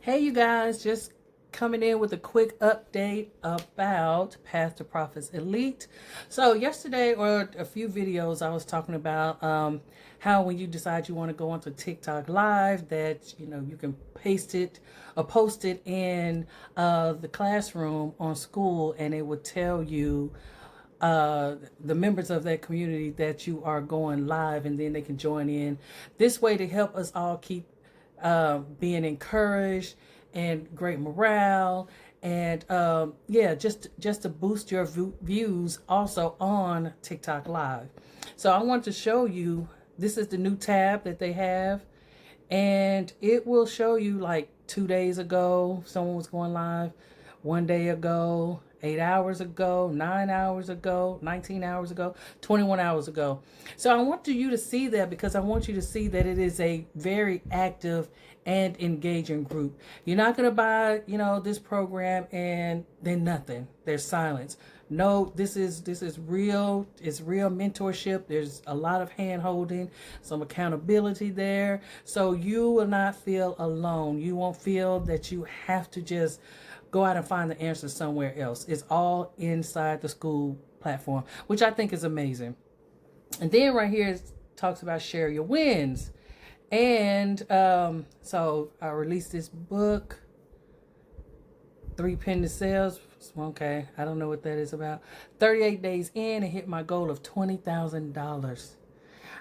Hey, you guys, just coming in with a quick update about Path to Profits Elite. So, yesterday or a few videos, I was talking about how when you decide you want to go onto TikTok Live, that you can paste it or post it in the classroom on school, and it would tell you the members of that community that you are going live, and then they can join in this way to help us all keep being encouraged and great morale, and yeah, just to boost your views also on TikTok Live. So I want to show you, this is the new tab that they have, and it will show you like 2 days ago someone was going live, 1 day ago, 8 hours ago, 9 hours ago, 19 hours ago, 21 hours ago. So I want you to see that, because I want you to see that it is a very active and engaging group. You're not going to buy, this program and then nothing. There's silence. No, this is real. It's real mentorship. There's a lot of hand holding, some accountability there. So you will not feel alone. You won't feel that you have to just go out and find the answer somewhere else. It's all inside the school platform, which I think is amazing. And then right here it talks about share your wins. And so I released this book, 3 pending sales. Okay, I don't know what that is about. 38 days in and hit my goal of $20,000.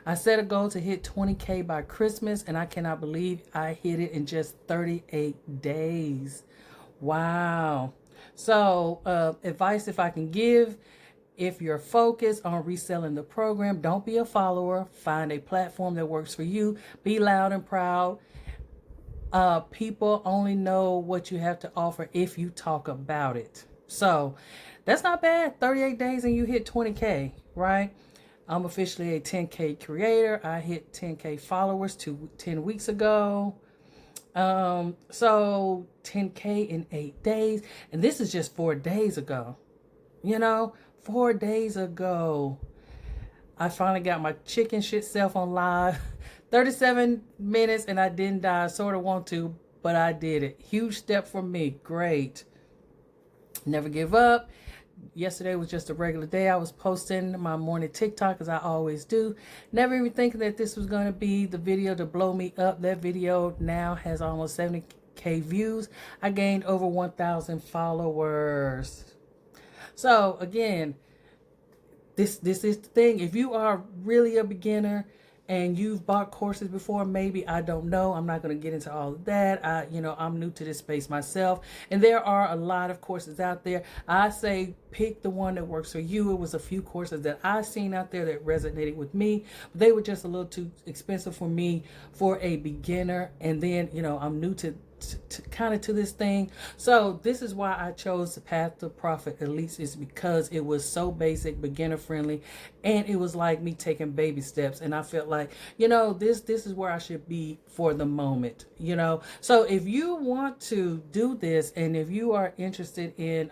I set a goal to hit 20K by Christmas, and I cannot believe I hit it in just 38 days. Wow. So advice if I can give: if you're focused on reselling the program, don't be a follower. Find a platform that works for you. Be loud and proud. People only know what you have to offer if you talk about it. So that's not bad. 38 days and you hit 20K, right? I'm officially a 10K creator. I hit 10K followers 10 weeks ago. So 10K in 8 days. And this is just 4 days ago. 4 days ago, I finally got my chicken shit self on live. 37 minutes and I didn't die. I sort of want to, but I did it. Huge step for me. Great. Never give up. Yesterday was just a regular day. I was posting my morning TikTok as I always do. Never even thinking that this was going to be the video to blow me up. That video now has almost 70K views. I gained over 1,000 followers. So again, this is the thing. If you are really a beginner and you've bought courses before, maybe, I don't know. I'm not going to get into all of that. I'm new to this space myself, and there are a lot of courses out there. I say pick the one that works for you. It was a few courses that I seen out there that resonated with me, but they were just a little too expensive for me for a beginner. And then, I'm new to this thing. So this is why I chose the Path to Profit Elite, is because it was so basic, beginner friendly, and it was like me taking baby steps. And I felt like, this is where I should be for the moment, So if you want to do this, and if you are interested in,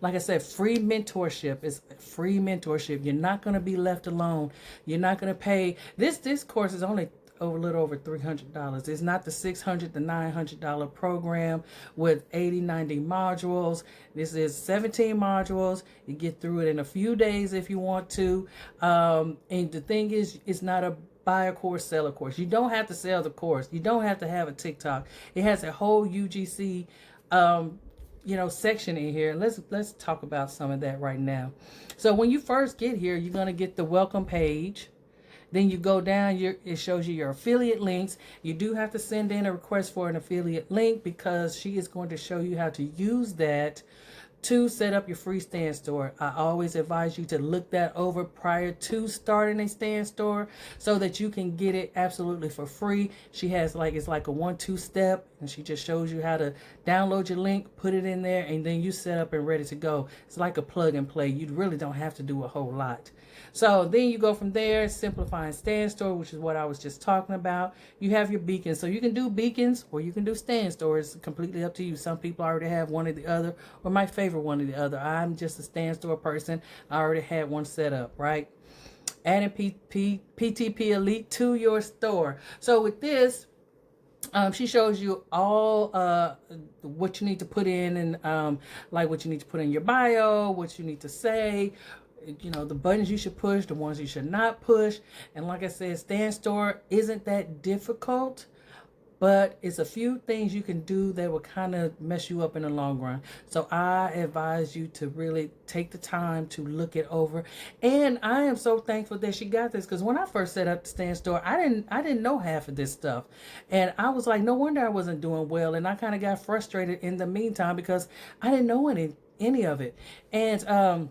like I said, free mentorship. Is free mentorship. You're not going to be left alone. You're not going to pay. This course is only a little over $300. It's not the $600, the $900 program with 80, 90 modules. This is 17 modules. You get through it in a few days if you want to. And the thing is, it's not a buy a course, sell a course. You don't have to sell the course. You don't have to have a TikTok. It has a whole UGC section in here. Let's talk about some of that right now. So when you first get here, you're going to get the welcome page. Then you go down, it shows you your affiliate links. You do have to send in a request for an affiliate link, because she is going to show you how to use that to set up your free stand store. I always advise you to look that over prior to starting a stand store, so that you can get it absolutely for free. She has it's like a 1-2 step, and she just shows you how to download your link, put it in there, and then you set up and ready to go. It's like a plug and play. You really don't have to do a whole lot. So then you go from there, simplifying stand store, which is what I was just talking about. You have your beacons. So you can do beacons or you can do stand store. It's completely up to you. Some people already have one or the other, or my favorite one or the other. I'm just a stand store person. I already had one set up, right? Adding PTP Elite to your store. So with this, She shows you all what you need to put in, and like what you need to put in your bio, what you need to say, you know, the buttons you should push, the ones you should not push. And like I said, Stand Store isn't that difficult, but it's a few things you can do that will kind of mess you up in the long run. So I advise you to really take the time to look it over. And I am so thankful that she got this, because when I first set up the Stand Store, I didn't know half of this stuff, and I was like, no wonder I wasn't doing well. And I kind of got frustrated in the meantime because I didn't know any of it. And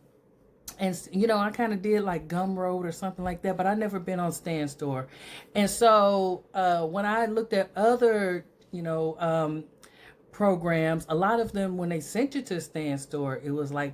you know, I kind of did like Gumroad or something like that, but I never been on Stand Store. And so when I looked at other, you know, programs, a lot of them, when they sent you to Stand Store, it was like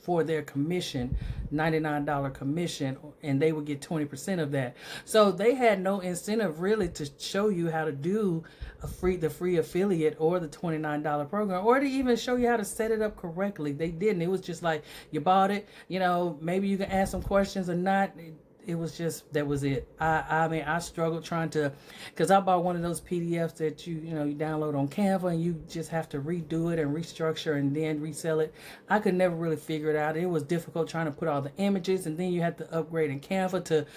for their commission, $99 commission, and they would get 20% of that. So they had no incentive really to show you how to do the free affiliate or the $29 program, or to even show you how to set it up correctly. They didn't. It was just like, you bought it, you know, maybe you can ask some questions or not. It was just, that was it. I mean, I struggled trying to, because I bought one of those PDFs that you download on Canva, and you just have to redo it and restructure and then resell it. I could never really figure it out. It was difficult trying to put all the images, and then you had to upgrade in Canva to,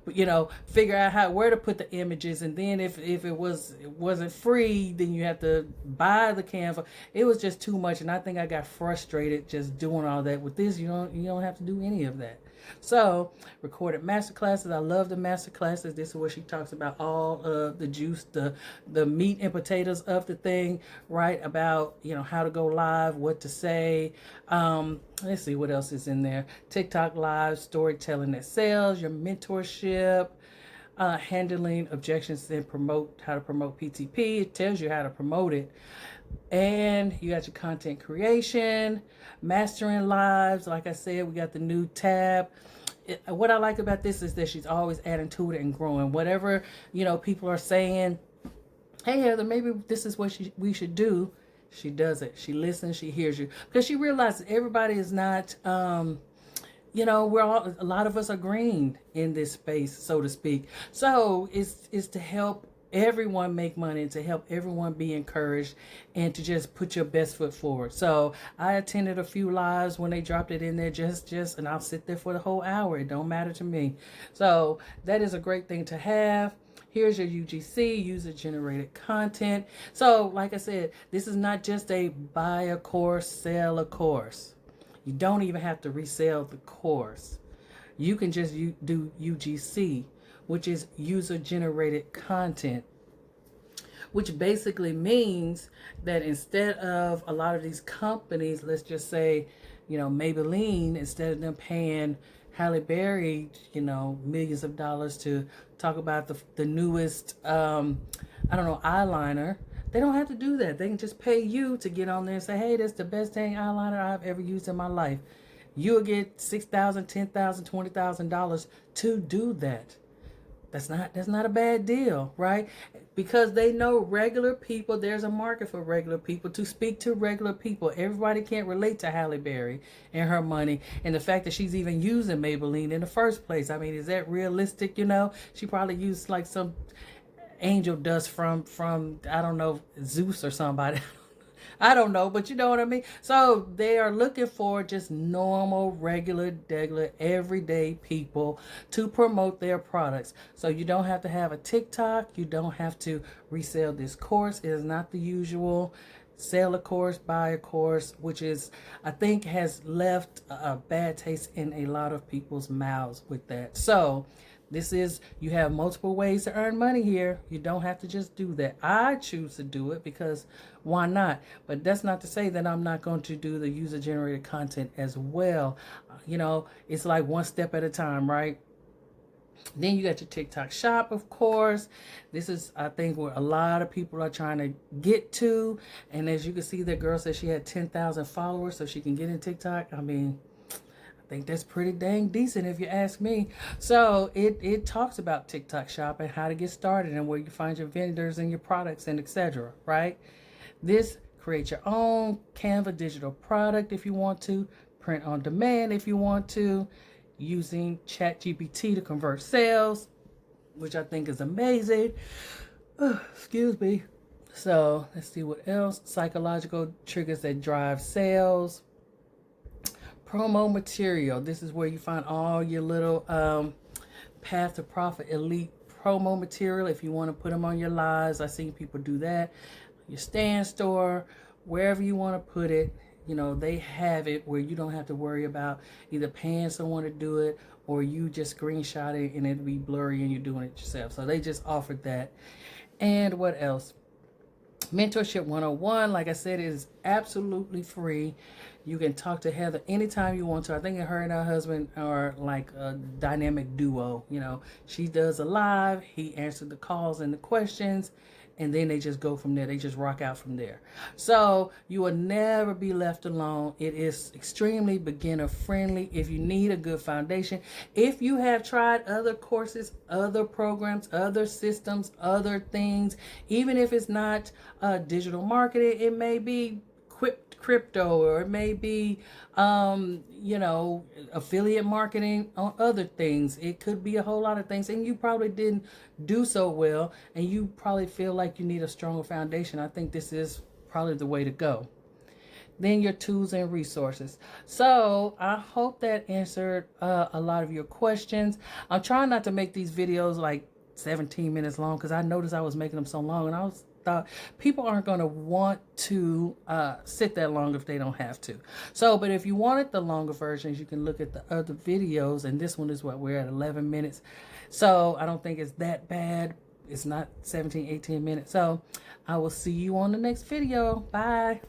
you know, figure out where to put the images. And then if it wasn't free, then you have to buy the Canva. It was just too much, and I think I got frustrated just doing all that. With this, you don't have to do any of that. So, recorded masterclasses. I love the masterclasses. This is where she talks about all the juice, the meat and potatoes of the thing, right? About, you know, how to go live, what to say. Let's see what else is in there. TikTok live, storytelling that sells, your mentorship, handling objections, and how to promote PTP. It tells you how to promote it. And you got your content creation, mastering lives. Like I said, we got the new tab. What I like about this is that she's always adding to it and growing. Whatever, you know, people are saying, hey Heather, maybe this is what we should do. She does it. She listens. She hears you, because she realizes everybody is not. You know, a lot of us are green in this space, so to speak. So it's to help everyone make money, and to help everyone be encouraged, and to just put your best foot forward. So I attended a few lives when they dropped it in there, just and I'll sit there for the whole hour. It don't matter to me. So that is a great thing to have. Here's your UGC, user generated content. So like I said, this is not just a buy a course, sell a course. You don't even have to resell the course. You can just do UGC, which is user-generated content, which basically means that instead of a lot of these companies, let's just say, you know, Maybelline, instead of them paying Halle Berry, you know, millions of dollars to talk about the newest, eyeliner, they don't have to do that. They can just pay you to get on there and say, hey, that's the best dang eyeliner I've ever used in my life. You'll get $6,000, $10,000, $20,000 to do that. That's not a bad deal, right? Because they know regular people, there's a market for regular people to speak to regular people. Everybody can't relate to Halle Berry and her money, and the fact that she's even using Maybelline in the first place. I mean, is that realistic? You know, she probably used like some angel dust from I don't know, Zeus or somebody. I don't know, but you know what I mean? So they are looking for just normal, regular, everyday people to promote their products. So you don't have to have a TikTok. You don't have to resell this course. It is not the usual sell a course, buy a course, which is, I think, has left a bad taste in a lot of people's mouths with that. So you have multiple ways to earn money here. You don't have to just do that. I choose to do it because why not? But that's not to say that I'm not going to do the user-generated content as well. You know, it's like one step at a time, right? Then you got your TikTok shop, of course. This is, I think, where a lot of people are trying to get to. And as you can see, that girl said she had 10,000 followers so she can get in TikTok. I mean, I think that's pretty dang decent if you ask me. So it talks about TikTok shop and how to get started and where you find your vendors and your products and etc. Right? This create your own Canva digital product if you want to, print on demand if you want to, using ChatGPT to convert sales, which I think is amazing. Excuse me. So let's see what else. Psychological triggers that drive sales. Promo material. This is where you find all your little Path to Profit Elite promo material. If you want to put them on your lives, I've seen people do that. Your stand store, wherever you want to put it, you know, they have it where you don't have to worry about either paying someone to do it or you just screenshot it and it'll be blurry and you're doing it yourself. So they just offered that. And what else? Mentorship 101, like I said, is absolutely free. You can talk to Heather anytime you want to. I think her and her husband are like a dynamic duo. You know, she does a live, he answers the calls and the questions, and then they just go from there. They just rock out from there. So you will never be left alone. It is extremely beginner friendly. If you need a good foundation, if you have tried other courses, other programs, other systems, other things, even if it's not digital marketing, it may be crypto, or it may be affiliate marketing on other things. It could be a whole lot of things, and you probably didn't do so well, and you probably feel like you need a stronger foundation. I think this is probably the way to go. Then your tools and resources. So I hope that answered a lot of your questions. I'm trying not to make these videos like 17 minutes long, because I noticed I was making them so long, and I thought people aren't going to want to sit that long if they don't have to. So, but if you wanted the longer versions, you can look at the other videos, and this one is what we're at 11 minutes. So I don't think it's that bad. It's not 17, 18 minutes. So I will see you on the next video. Bye.